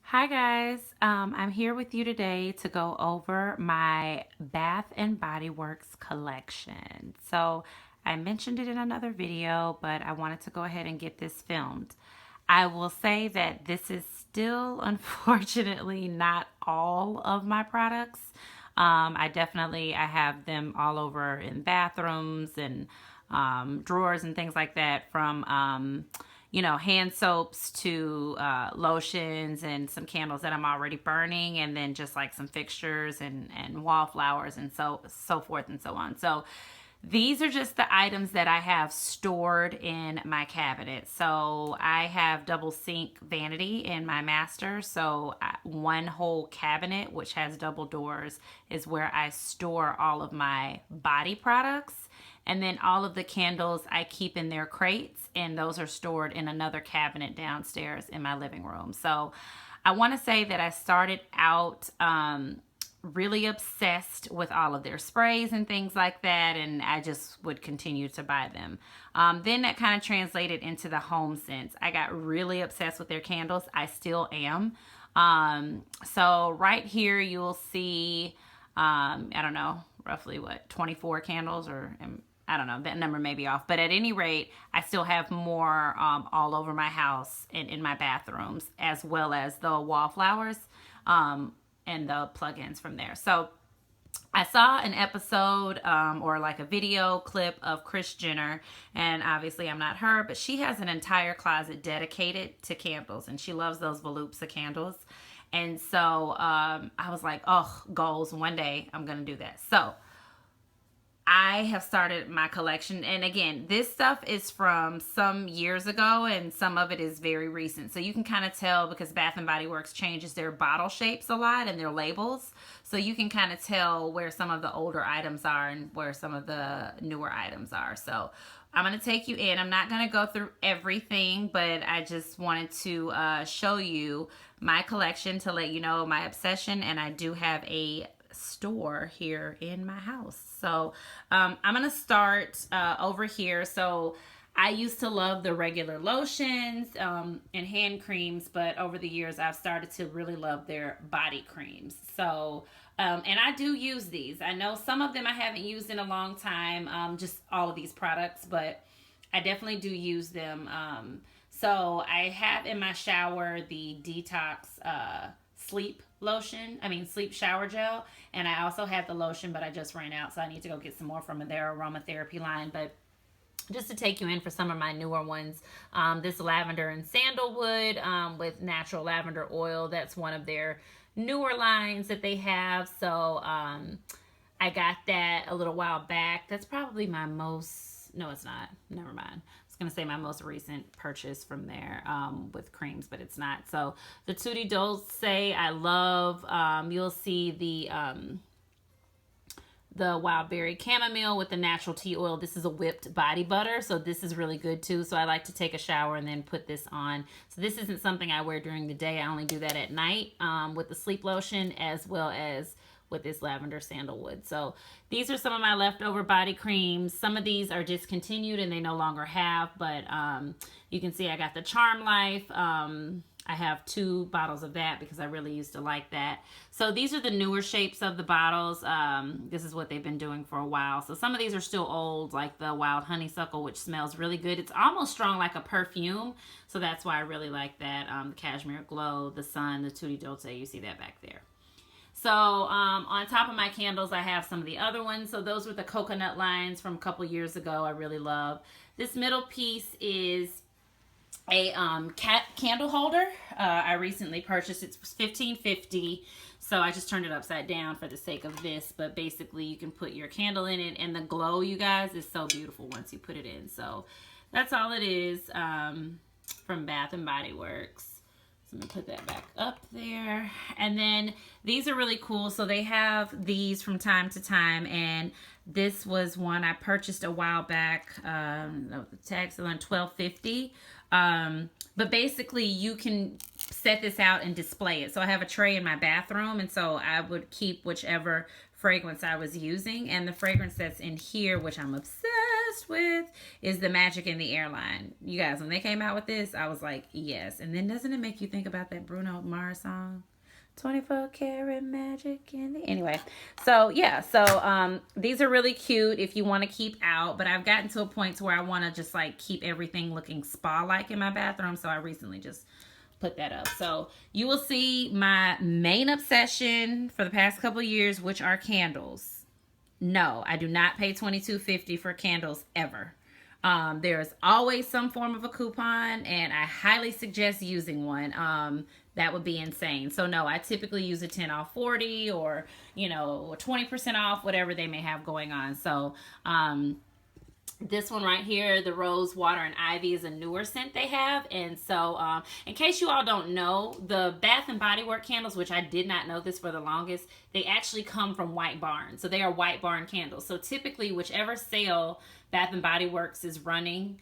Hi guys, I'm here with you today to go over my Bath and Body Works collection. So I mentioned it in another video, but I wanted to go ahead and get this filmed. I will say that this is still unfortunately not all of my products. I have them all over in bathrooms and drawers and things like that from hand soaps to lotions and some candles that I'm already burning, and then just like some fixtures and wallflowers and so forth and so on. So these are just the items that I have stored in my cabinet. So I have double sink vanity in my master. So one whole cabinet, which has double doors, is where I store all of my body products. And then all of the candles I keep in their crates, and those are stored in another cabinet downstairs in my living room. So I want to say that I started out really obsessed with all of their sprays and things like that, and I just would continue to buy them. Then that kind of translated into the home sense. I got really obsessed with their candles. I still am. So right here you'll see, I don't know, roughly 24 candles, or I don't know, that number may be off. But at any rate, I still have more all over my house and in my bathrooms, as well as the wallflowers and the plugins from there. So I saw an episode or like a video clip of Kris Jenner, and obviously I'm not her, but she has an entire closet dedicated to candles, and she loves those Volupsa candles. And so I was like, oh, goals, one day I'm going to do that. So I have started my collection, and again, this stuff is from some years ago, and some of it is very recent. So you can kind of tell, because Bath and Body Works changes their bottle shapes a lot and their labels, so you can kind of tell where some of the older items are and where some of the newer items are. So I'm going to take you in. I'm not going to go through everything, but I just wanted to show you my collection to let you know my obsession, and I do have a store here in my house. So I'm gonna start over here. So I used to love the regular lotions and hand creams, but over the years I've started to really love their body creams. So and I do use these. I know some of them I haven't used in a long time, just all of these products, but I definitely do use them. So I have in my shower the Detox sleep sleep shower gel, and I also had the lotion, but I just ran out, so I need to go get some more from their aromatherapy line. But just to take you in for some of my newer ones, this lavender and sandalwood with natural lavender oil, that's one of their newer lines that they have. So I got that a little while back. That's probably my most, no it's not, never mind, going to say my most recent purchase from there with creams, but it's not. So the Tutti Dolce I love. You'll see the wild berry chamomile with the natural tea oil. This is a whipped body butter, so this is really good too. So I like to take a shower and then put this on. So this isn't something I wear during the day. I only do that at night with the sleep lotion, as well as with this lavender sandalwood. So these are some of my leftover body creams. Some of these are discontinued and they no longer have, but you can see I got the Charm Life. I have 2 bottles of that because I really used to like that. So these are the newer shapes of the bottles. This is what they've been doing for a while. So some of these are still old, like the Wild Honeysuckle, which smells really good. It's almost strong like a perfume, so that's why I really like that. The Cashmere Glow, the Sun, the Tutti Dolce, you see that back there. So on top of my candles, I have some of the other ones. So those were the coconut lines from a couple years ago. I really love. This middle piece is a candle holder. I recently purchased it. It was $15.50. So I just turned it upside down for the sake of this. But basically, you can put your candle in it. And the glow, you guys, is so beautiful once you put it in. So that's all it is from Bath and Body Works. I'm gonna put that back up there. And then these are really cool. So they have these from time to time, and this was one I purchased a while back. The tag's on $12.50. But basically you can set this out and display it. So I have a tray in my bathroom, and so I would keep whichever fragrance I was using, and the fragrance that's in here, which I'm obsessed obsessed with is the Magic in the Airline. You guys, when they came out with this, I was like, yes. And then doesn't it make you think about that Bruno Mars song? 24 karat magic in the... Anyway, so yeah, so these are really cute if you want to keep out, but I've gotten to a point to where I want to just like keep everything looking spa-like in my bathroom, so I recently just put that up. So you will see my main obsession for the past couple of years, which are candles. No, I do not pay $22.50 for candles ever. There's always some form of a coupon, and I highly suggest using one. That would be insane. So no, I typically use a 10 off 40 or, you know, 20% off, whatever they may have going on. So, this one right here, the Rose Water and Ivy, is a newer scent they have. And so, in case you all don't know, the Bath and Body Works candles, which I did not know this for the longest, they actually come from White Barn. So they are White Barn candles. So typically, whichever sale Bath and Body Works is running,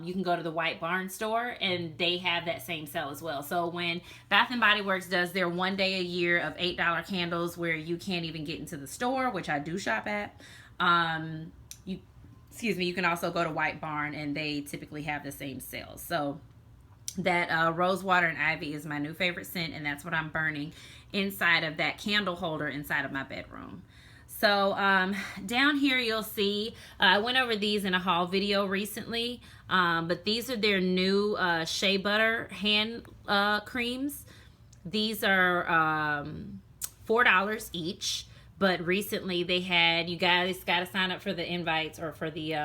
you can go to the White Barn store and they have that same sale as well. So when Bath and Body Works does their one day a year of $8 candles where you can't even get into the store, which I do shop at, you can also go to White Barn and they typically have the same sales. So that Rose Water and Ivy is my new favorite scent, and that's what I'm burning inside of that candle holder inside of my bedroom. So down here you'll see, I went over these in a haul video recently, but these are their new shea butter hand creams. These are $4 each, but recently they had, you guys got to sign up for the invites or for the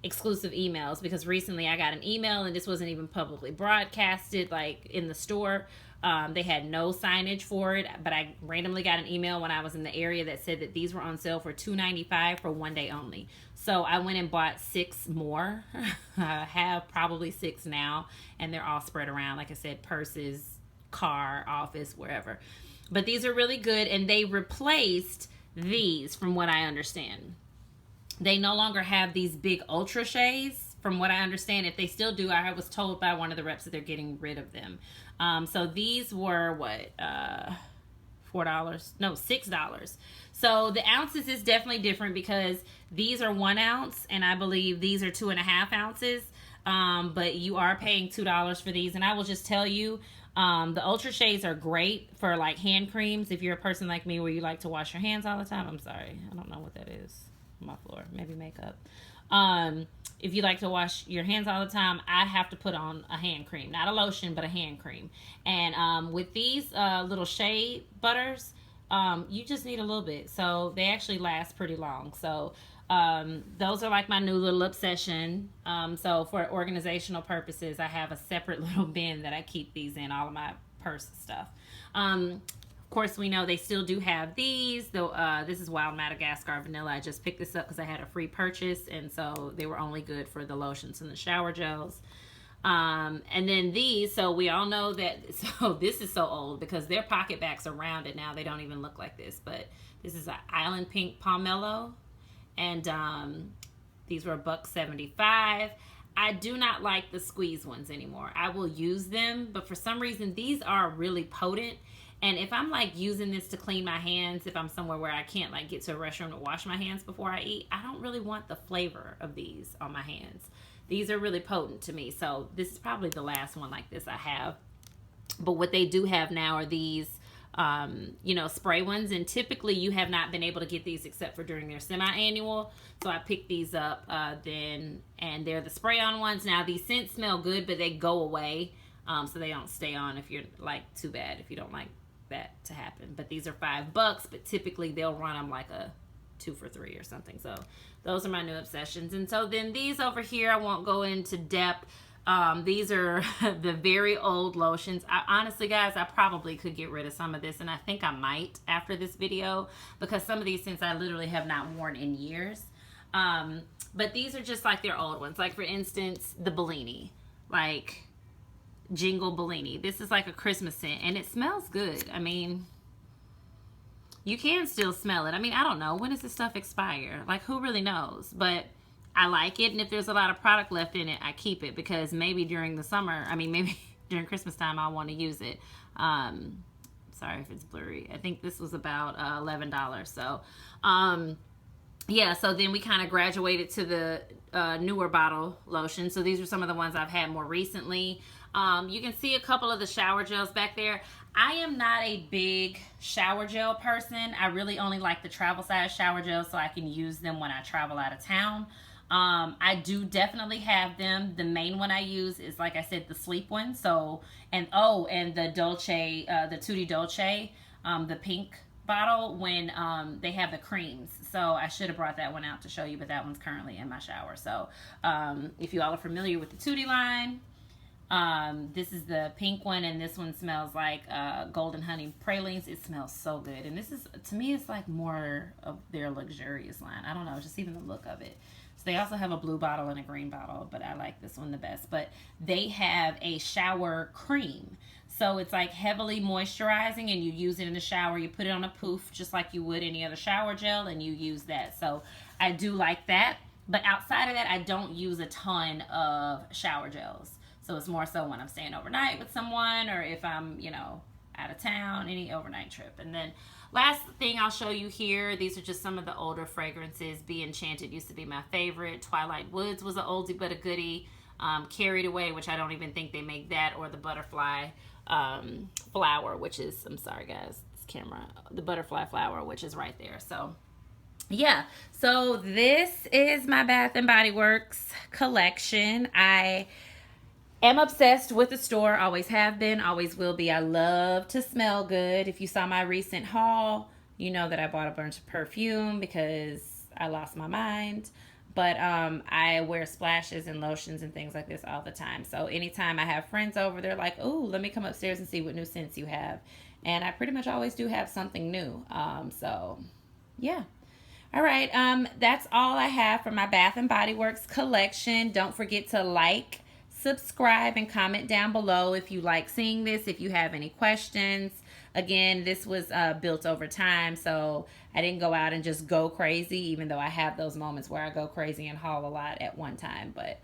exclusive emails, because recently I got an email and this wasn't even publicly broadcasted like in the store. They had no signage for it, but I randomly got an email when I was in the area that said that these were on sale for $2.95 for one day only. So I went and bought 6 more. I have probably 6 now, and they're all spread around, like I said, purses, car, office, wherever. But these are really good, and they replaced these from what I understand. They no longer have these big ultra shades. From what I understand, if they still do, I was told by one of the reps that they're getting rid of them. So these were what, $4? No, $6. So the ounces is definitely different because these are 1 ounce and I believe these are 2.5 ounces. But you are paying $2 for these. And I will just tell you, the ultra shades are great for like hand creams. If you're a person like me where you like to wash your hands all the time. I'm sorry, I don't know what that is on my floor. Maybe makeup. If you like to wash your hands all the time, I have to put on a hand cream, not a lotion, but a hand cream. And with these little shea butters, you just need a little bit. So they actually last pretty long. So those are like my new little obsession. So for organizational purposes, I have a separate little bin that I keep these in, all of my purse stuff. Of course, we know they still do have these. Though this is Wild Madagascar Vanilla. I just picked this up because I had a free purchase, and so they were only good for the lotions and the shower gels. And then these, so we all know that, so this is so old because their pocket backs are rounded now. They don't even look like this, but this is an Island Pink Pomelo, and these were $1.75. I do not like the squeeze ones anymore. I will use them, but for some reason, these are really potent. And if I'm like using this to clean my hands, if I'm somewhere where I can't like get to a restroom to wash my hands before I eat, I don't really want the flavor of these on my hands. These are really potent to me. So this is probably the last one like this I have. But what they do have now are these, you know, spray ones. And typically you have not been able to get these except for during their semi-annual. So I picked these up then, and they're the spray-on ones. Now these scents smell good, but they go away. So they don't stay on if you're like, too bad if you don't like that to happen. But these are $5, but typically they'll run them like a 2 for $3 or something. So those are my new obsessions. And so then these over here, I won't go into depth. These are the very old lotions. Honestly, guys, I probably could get rid of some of this, and I think I might after this video, because some of these scents I literally have not worn in years. But these are just like their old ones. Like for instance, the Bellini, like Jingle Bellini. This is like a Christmas scent, and it smells good. I mean, you can still smell it. I mean, I don't know. When does this stuff expire? Like, who really knows? But I like it, and if there's a lot of product left in it, I keep it, because maybe during the summer, I mean, maybe during Christmas time, I want to use it. Sorry if it's blurry. I think this was about $11. So, yeah, so then we kind of graduated to the newer bottle lotion. So these are some of the ones I've had more recently. You can see a couple of the shower gels back there. I am not a big shower gel person. I really only like the travel size shower gels so I can use them when I travel out of town. I do definitely have them. The main one I use is, like I said, the sleep one. So, and the Dolce, the Tutti Dolce, the pink bottle when they have the creams. So I should have brought that one out to show you, but that one's currently in my shower. So if you all are familiar with the Tutti line, this is the pink one, and this one smells like golden honey pralines. It smells so good, and this is, to me, it's like more of their luxurious line. I don't know, just even the look of it. So they also have a blue bottle and a green bottle, but I like this one the best. But they have a shower cream. So it's like heavily moisturizing, and you use it in the shower. You put it on a poof just like you would any other shower gel, and you use that. So I do like that. But outside of that, I don't use a ton of shower gels. So it's more so when I'm staying overnight with someone, or if I'm, out of town, any overnight trip. And then last thing I'll show you here, these are just some of the older fragrances. Be Enchanted used to be my favorite. Twilight Woods was an oldie but a goodie. Carried Away, which I don't even think they make that, or the Butterfly Flower, which is, I'm sorry guys, this camera, the Butterfly Flower, which is right there. So yeah, so this is my Bath and Body Works collection. I am obsessed with the store, always have been, always will be. I love to smell good. If you saw my recent haul, you know that I bought a bunch of perfume because I lost my mind. But I wear splashes and lotions and things like this all the time. So anytime I have friends over, they're like, oh, let me come upstairs and see what new scents you have. And I pretty much always do have something new. So yeah. All right, that's all I have for my Bath and Body Works collection. Don't forget to like, subscribe, and comment down below if you like seeing this, if you have any questions. Again, this was built over time, so I didn't go out and just go crazy, even though I have those moments where I go crazy and haul a lot at one time. But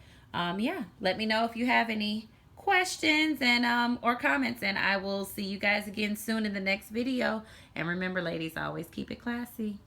yeah, let me know if you have any questions and or comments, and I will see you guys again soon in the next video. And remember, ladies, always keep it classy.